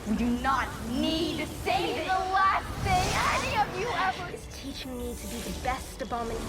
We do not need to say the last thing any of you ever Is teaching me to be the best abomination.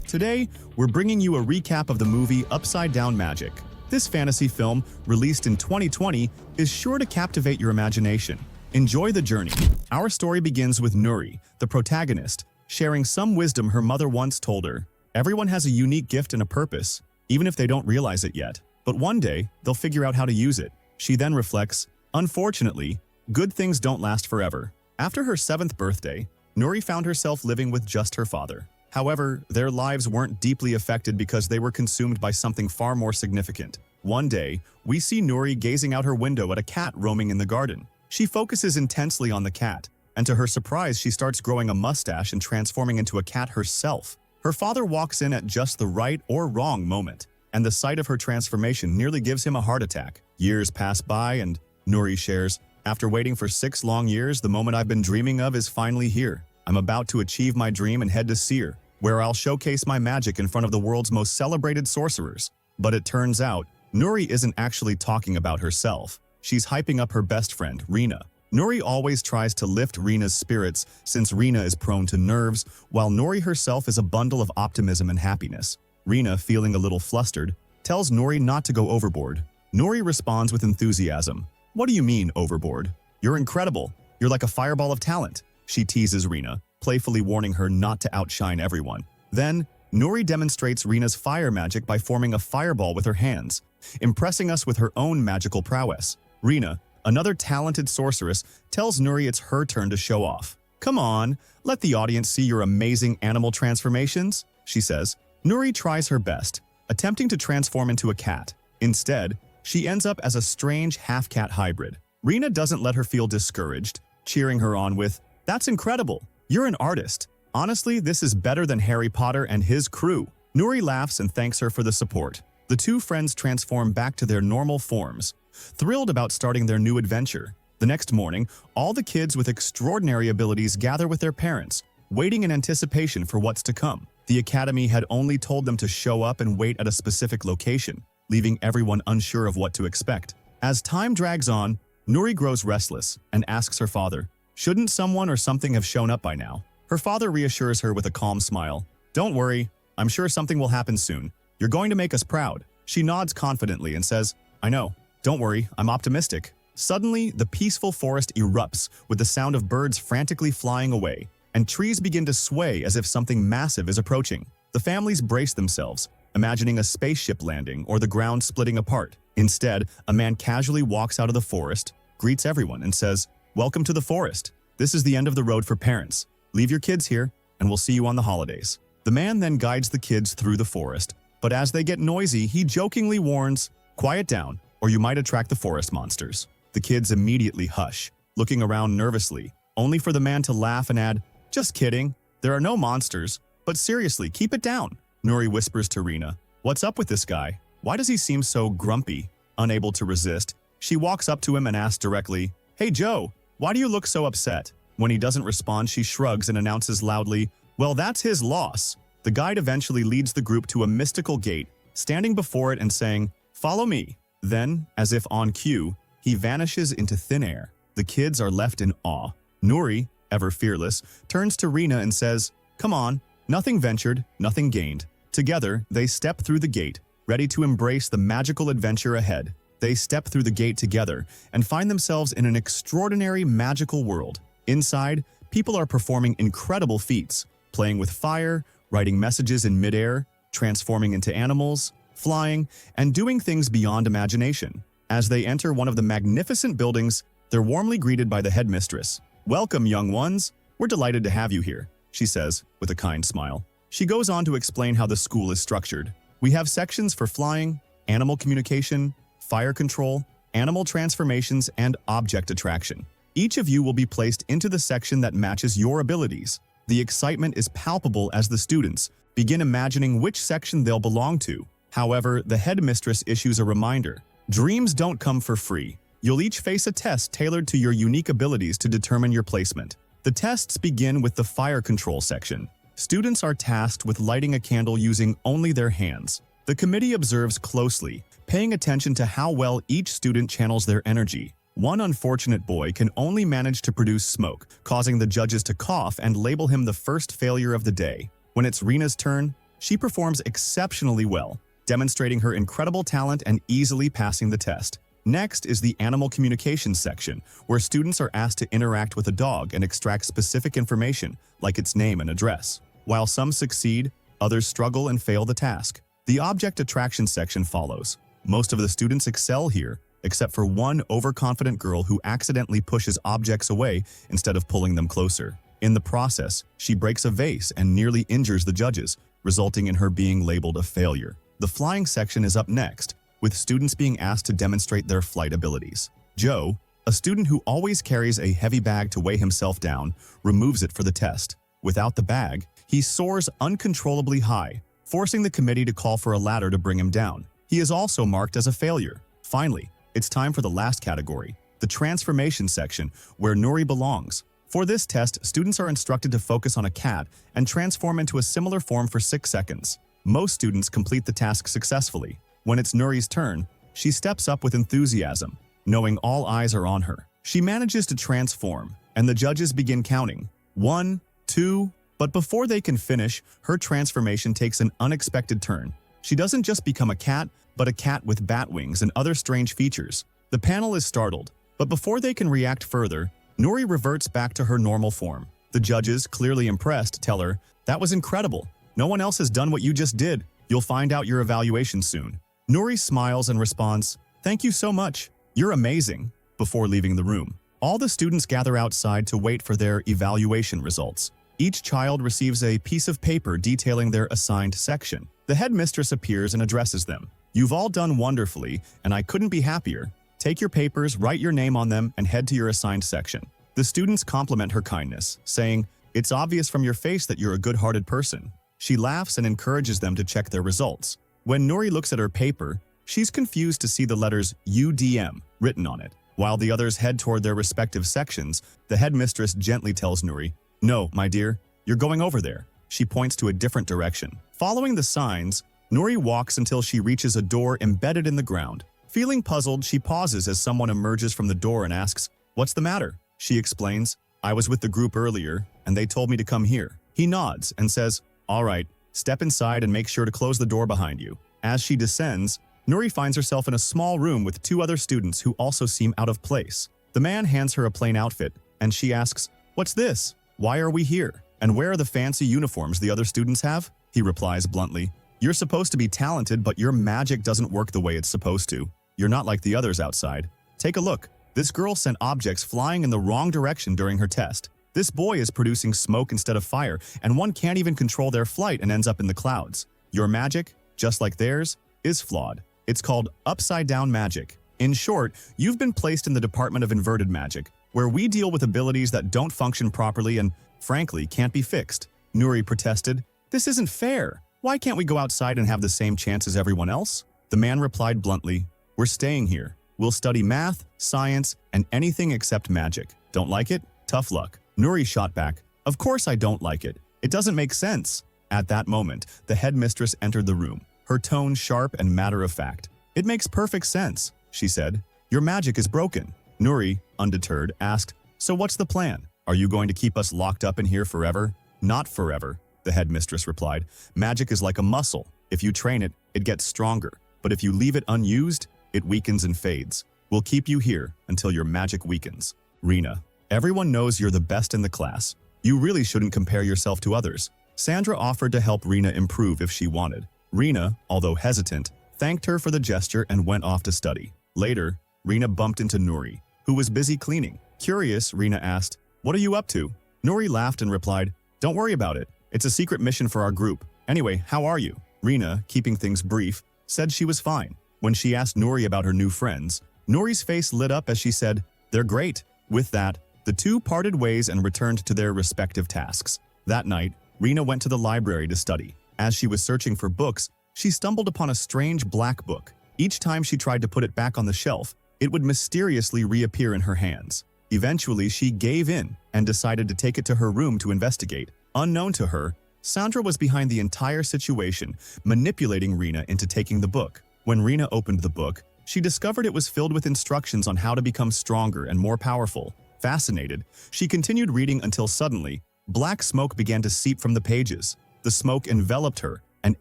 Today, we're bringing you a recap of the movie Upside Down Magic. This fantasy film, released in 2020, is sure to captivate your imagination. Enjoy the journey. Our story begins with Nory, the protagonist, sharing some wisdom her mother once told her. Everyone has a unique gift and a purpose, even if they don't realize it yet. But one day, they'll figure out how to use it. She then reflects, unfortunately, good things don't last forever. After her 7th birthday, Nory found herself living with just her father. However, their lives weren't deeply affected because they were consumed by something far more significant. One day, we see Nory gazing out her window at a cat roaming in the garden. She focuses intensely on the cat, and to her surprise, she starts growing a mustache and transforming into a cat herself. Her father walks in at just the right or wrong moment, and the sight of her transformation nearly gives him a heart attack. Years pass by, and Nory shares, "After waiting for 6 long years, the moment I've been dreaming of is finally here. I'm about to achieve my dream and head to Seer, where I'll showcase my magic in front of the world's most celebrated sorcerers." But it turns out, Nory isn't actually talking about herself. She's hyping up her best friend, Rena. Nory always tries to lift Rena's spirits since Rena is prone to nerves, while Nory herself is a bundle of optimism and happiness. Rena, feeling a little flustered, tells Nory not to go overboard. Nory responds with enthusiasm. "What do you mean, overboard? You're incredible. You're like a fireball of talent." She teases Rena, playfully warning her not to outshine everyone. Then, Nory demonstrates Rena's fire magic by forming a fireball with her hands, impressing us with her own magical prowess. Rena, another talented sorceress, tells Nory it's her turn to show off. "Come on, let the audience see your amazing animal transformations," she says. Nory tries her best, attempting to transform into a cat. Instead, she ends up as a strange half-cat hybrid. Rena doesn't let her feel discouraged, cheering her on with, "That's incredible. You're an artist. Honestly, this is better than Harry Potter and his crew." Nory laughs and thanks her for the support. The two friends transform back to their normal forms, thrilled about starting their new adventure. The next morning, all the kids with extraordinary abilities gather with their parents, waiting in anticipation for what's to come. The academy had only told them to show up and wait at a specific location, leaving everyone unsure of what to expect. As time drags on, Nory grows restless and asks her father, "Shouldn't someone or something have shown up by now?" Her father reassures her with a calm smile. "Don't worry, I'm sure something will happen soon. You're going to make us proud." She nods confidently and says, "I know. Don't worry, I'm optimistic." Suddenly, the peaceful forest erupts with the sound of birds frantically flying away, and trees begin to sway as if something massive is approaching. The families brace themselves, imagining a spaceship landing or the ground splitting apart. Instead, a man casually walks out of the forest, greets everyone, and says, "Welcome to the forest. This is the end of the road for parents. Leave your kids here, and we'll see you on the holidays." The man then guides the kids through the forest, but as they get noisy, he jokingly warns, "Quiet down, or you might attract the forest monsters." The kids immediately hush, looking around nervously, only for the man to laugh and add, "Just kidding. There are no monsters, but seriously, keep it down." Nory whispers to Rena, "What's up with this guy? Why does he seem so grumpy?" Unable to resist, she walks up to him and asks directly, "Hey Joe, why do you look so upset?" When he doesn't respond, she shrugs and announces loudly, "Well, that's his loss." The guide eventually leads the group to a mystical gate, standing before it and saying, "Follow me." Then, as if on cue, he vanishes into thin air. The kids are left in awe. Nory, ever fearless, turns to Rena and says, "Come on, nothing ventured, nothing gained." Together, they step through the gate, ready to embrace the magical adventure ahead. They step through the gate together and find themselves in an extraordinary magical world. Inside, people are performing incredible feats, playing with fire, writing messages in midair, transforming into animals, flying, and doing things beyond imagination. As they enter one of the magnificent buildings, they're warmly greeted by the headmistress. "Welcome, young ones. We're delighted to have you here," she says, with a kind smile. She goes on to explain how the school is structured. "We have sections for flying, animal communication, fire control, animal transformations, and object attraction. Each of you will be placed into the section that matches your abilities." The excitement is palpable as the students begin imagining which section they'll belong to. However, the headmistress issues a reminder. Dreams don't come for free. You'll each face a test tailored to your unique abilities to determine your placement. The tests begin with the fire control section. Students are tasked with lighting a candle using only their hands. The committee observes closely, paying attention to how well each student channels their energy. One unfortunate boy can only manage to produce smoke, causing the judges to cough and label him the first failure of the day. When it's Rena's turn, she performs exceptionally well, demonstrating her incredible talent and easily passing the test. Next is the animal communications section, where students are asked to interact with a dog and extract specific information, like its name and address. While some succeed, others struggle and fail the task. The object attraction section follows. Most of the students excel here, except for one overconfident girl who accidentally pushes objects away instead of pulling them closer. In the process, she breaks a vase and nearly injures the judges, resulting in her being labeled a failure. The flying section is up next, with students being asked to demonstrate their flight abilities. Joe, a student who always carries a heavy bag to weigh himself down, removes it for the test. Without the bag, he soars uncontrollably high, forcing the committee to call for a ladder to bring him down. He is also marked as a failure. Finally, it's time for the last category, the transformation section, where Nory belongs. For this test, students are instructed to focus on a cat and transform into a similar form for 6 seconds. Most students complete the task successfully. When it's Nory's turn, she steps up with enthusiasm, knowing all eyes are on her. She manages to transform, and the judges begin counting. 1, 2, but before they can finish, her transformation takes an unexpected turn. She doesn't just become a cat, but a cat with bat wings and other strange features. The panel is startled, but before they can react further, Nory reverts back to her normal form. The judges, clearly impressed, tell her, "That was incredible. No one else has done what you just did. You'll find out your evaluation soon." Nory smiles and responds, "Thank you so much. You're amazing," before leaving the room. All the students gather outside to wait for their evaluation results. Each child receives a piece of paper detailing their assigned section. The headmistress appears and addresses them. "You've all done wonderfully, and I couldn't be happier. Take your papers, write your name on them, and head to your assigned section." The students compliment her kindness, saying, "It's obvious from your face that you're a good-hearted person." She laughs and encourages them to check their results. When Nory looks at her paper, she's confused to see the letters UDM written on it. While the others head toward their respective sections, the headmistress gently tells Nory, "No, my dear, you're going over there." She points to a different direction. Following the signs, Nory walks until she reaches a door embedded in the ground. Feeling puzzled, she pauses as someone emerges from the door and asks, "What's the matter?" She explains, "I was with the group earlier, and they told me to come here." He nods and says, "All right, step inside and make sure to close the door behind you." As she descends, Nory finds herself in a small room with 2 other students who also seem out of place. The man hands her a plain outfit, and she asks, "What's this? Why are we here? And where are the fancy uniforms the other students have?" He replies bluntly, "You're supposed to be talented, but your magic doesn't work the way it's supposed to. You're not like the others outside. Take a look. This girl sent objects flying in the wrong direction during her test. This boy is producing smoke instead of fire, and one can't even control their flight and ends up in the clouds. Your magic, just like theirs, is flawed. It's called upside-down magic. In short, you've been placed in the Department of Inverted Magic, where we deal with abilities that don't function properly and, frankly, can't be fixed." Nory protested, "This isn't fair. Why can't we go outside and have the same chance as everyone else?" The man replied bluntly, "We're staying here. We'll study math, science, and anything except magic. Don't like it? Tough luck." Nory shot back, "Of course I don't like it. It doesn't make sense." At that moment, the headmistress entered the room, her tone sharp and matter-of-fact. "It makes perfect sense," she said. "Your magic is broken." Nory, undeterred, asked, "So what's the plan? Are you going to keep us locked up in here forever?" "Not forever," the headmistress replied. "Magic is like a muscle. If you train it, it gets stronger. But if you leave it unused, it weakens and fades. We'll keep you here until your magic weakens." Rena, everyone knows you're the best in the class. You really shouldn't compare yourself to others. Sandra offered to help Rena improve if she wanted. Rena, although hesitant, thanked her for the gesture and went off to study. Later, Rena bumped into Nory, who was busy cleaning. Curious, Rena asked, "What are you up to?" Nory laughed and replied, "Don't worry about it. It's a secret mission for our group. Anyway, how are you?" Rena, keeping things brief, said she was fine. When she asked Nory about her new friends, Nory's face lit up as she said, "They're great." With that, the two parted ways and returned to their respective tasks. That night, Rena went to the library to study. As she was searching for books, she stumbled upon a strange black book. Each time she tried to put it back on the shelf, it would mysteriously reappear in her hands. Eventually, she gave in and decided to take it to her room to investigate. Unknown to her, Sandra was behind the entire situation, manipulating Rena into taking the book. When Rena opened the book, she discovered it was filled with instructions on how to become stronger and more powerful. Fascinated, she continued reading until suddenly, black smoke began to seep from the pages. The smoke enveloped her and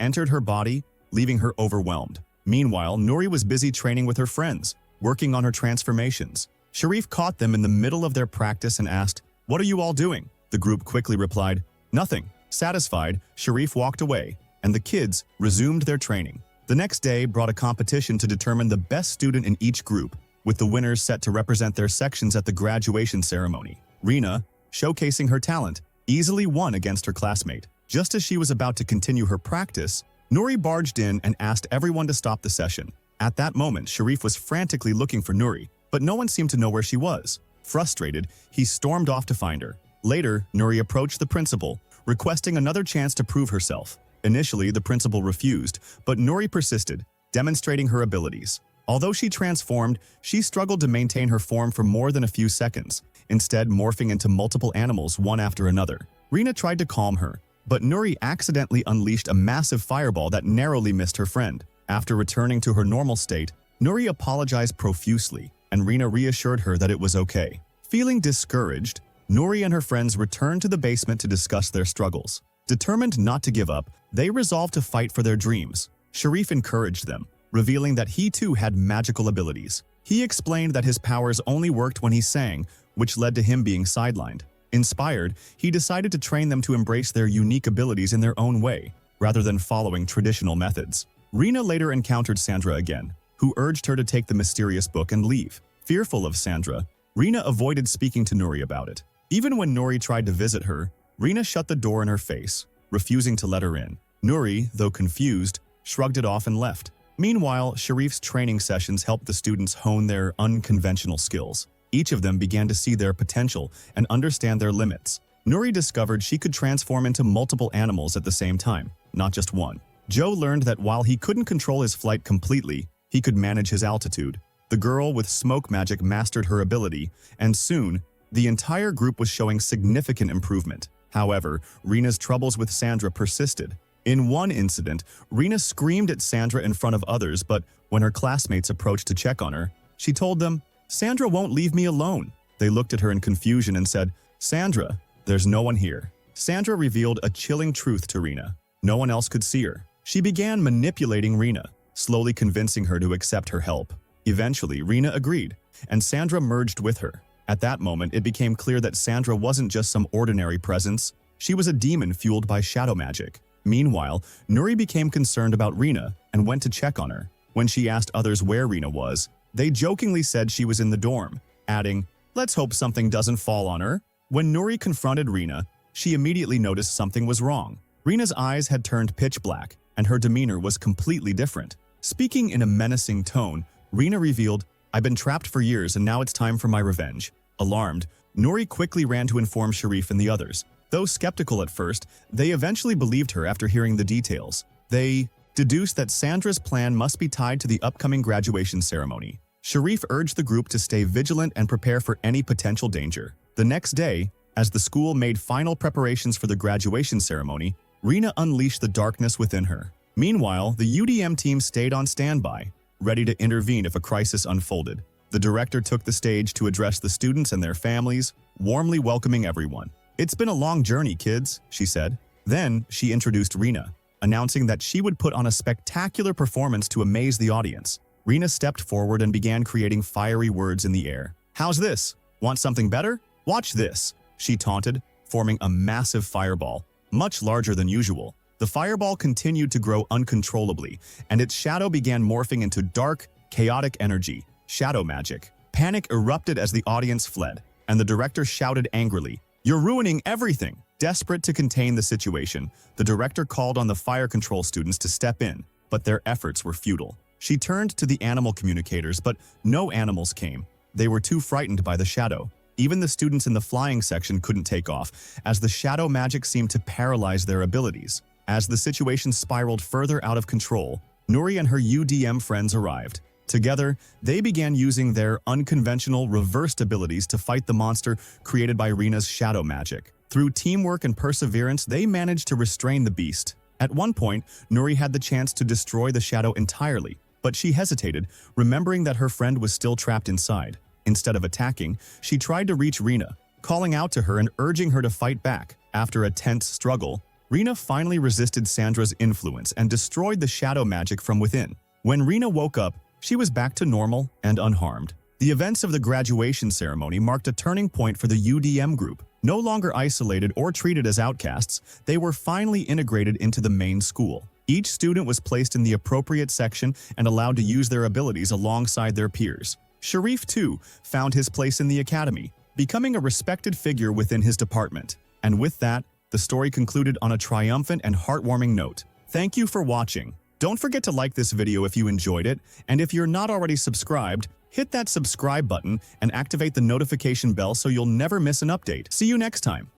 entered her body, leaving her overwhelmed. Meanwhile, Nory was busy training with her friends, working on her transformations. Sharif caught them in the middle of their practice and asked, "What are you all doing?" The group quickly replied, "Nothing." Satisfied, Sharif walked away, and the kids resumed their training. The next day brought a competition to determine the best student in each group, with the winners set to represent their sections at the graduation ceremony. Rena, showcasing her talent, easily won against her classmate. Just as she was about to continue her practice, Nory barged in and asked everyone to stop the session. At that moment, Sharif was frantically looking for Nory, but no one seemed to know where she was. Frustrated, he stormed off to find her. Later, Nory approached the principal, requesting another chance to prove herself. Initially, the principal refused, but Nory persisted, demonstrating her abilities. Although she transformed, she struggled to maintain her form for more than a few seconds, instead morphing into multiple animals one after another. Rena tried to calm her, but Nory accidentally unleashed a massive fireball that narrowly missed her friend. After returning to her normal state, Nory apologized profusely, and Rena reassured her that it was okay. Feeling discouraged, Nory and her friends returned to the basement to discuss their struggles. Determined not to give up, they resolved to fight for their dreams. Sharif encouraged them, revealing that he too had magical abilities. He explained that his powers only worked when he sang, which led to him being sidelined. Inspired, he decided to train them to embrace their unique abilities in their own way, rather than following traditional methods. Rena later encountered Sandra again, who urged her to take the mysterious book and leave. Fearful of Sandra, Rena avoided speaking to Nory about it. Even when Nory tried to visit her, Rena shut the door in her face, refusing to let her in. Nory, though confused, shrugged it off and left. Meanwhile, Sharif's training sessions helped the students hone their unconventional skills. Each of them began to see their potential and understand their limits. Nory discovered she could transform into multiple animals at the same time, not just one. Joe learned that while he couldn't control his flight completely, he could manage his altitude. The girl with smoke magic mastered her ability, and soon, the entire group was showing significant improvement. However, Rena's troubles with Sandra persisted. In one incident, Rena screamed at Sandra in front of others, but when her classmates approached to check on her, she told them, "Sandra won't leave me alone." They looked at her in confusion and said, "Sandra, there's no one here." Sandra revealed a chilling truth to Rena. No one else could see her. She began manipulating Rena, slowly convincing her to accept her help. Eventually, Rena agreed, and Sandra merged with her. At that moment, it became clear that Sandra wasn't just some ordinary presence. She was a demon fueled by shadow magic. Meanwhile, Nory became concerned about Rena and went to check on her. When she asked others where Rena was, they jokingly said she was in the dorm, adding, "Let's hope something doesn't fall on her." When Nory confronted Rena, she immediately noticed something was wrong. Rena's eyes had turned pitch black, and her demeanor was completely different. Speaking in a menacing tone, Rena revealed, "I've been trapped for years and now it's time for my revenge." Alarmed, Nory quickly ran to inform Sharif and the others. Though skeptical at first, they eventually believed her after hearing the details. They deduced that Sandra's plan must be tied to the upcoming graduation ceremony. Sharif urged the group to stay vigilant and prepare for any potential danger. The next day, as the school made final preparations for the graduation ceremony, Rena unleashed the darkness within her. Meanwhile, the UDM team stayed on standby, ready to intervene if a crisis unfolded. The director took the stage to address the students and their families, warmly welcoming everyone. "It's been a long journey, kids," she said. Then, she introduced Rena, announcing that she would put on a spectacular performance to amaze the audience. Rena stepped forward and began creating fiery words in the air. "How's this? Want something better? Watch this," she taunted, forming a massive fireball, much larger than usual. The fireball continued to grow uncontrollably, and its shadow began morphing into dark, chaotic energy, shadow magic. Panic erupted as the audience fled, and the director shouted angrily, "You're ruining everything!" Desperate to contain the situation, the director called on the fire control students to step in, but their efforts were futile. She turned to the animal communicators, but no animals came. They were too frightened by the shadow. Even the students in the flying section couldn't take off, as the shadow magic seemed to paralyze their abilities. As the situation spiraled further out of control, Nory and her UDM friends arrived. Together, they began using their unconventional reversed abilities to fight the monster created by Rena's shadow magic. Through teamwork and perseverance, they managed to restrain the beast. At one point, Nory had the chance to destroy the shadow entirely, but she hesitated, remembering that her friend was still trapped inside. Instead of attacking, she tried to reach Rena, calling out to her and urging her to fight back. After a tense struggle, Rena finally resisted Sandra's influence and destroyed the shadow magic from within. When Rena woke up, she was back to normal and unharmed. The events of the graduation ceremony marked a turning point for the UDM group. No longer isolated or treated as outcasts, they were finally integrated into the main school. Each student was placed in the appropriate section and allowed to use their abilities alongside their peers. Sharif, too, found his place in the academy, becoming a respected figure within his department. And with that, the story concluded on a triumphant and heartwarming note. Thank you for watching. Don't forget to like this video if you enjoyed it, and if you're not already subscribed, hit that subscribe button and activate the notification bell so you'll never miss an update. See you next time.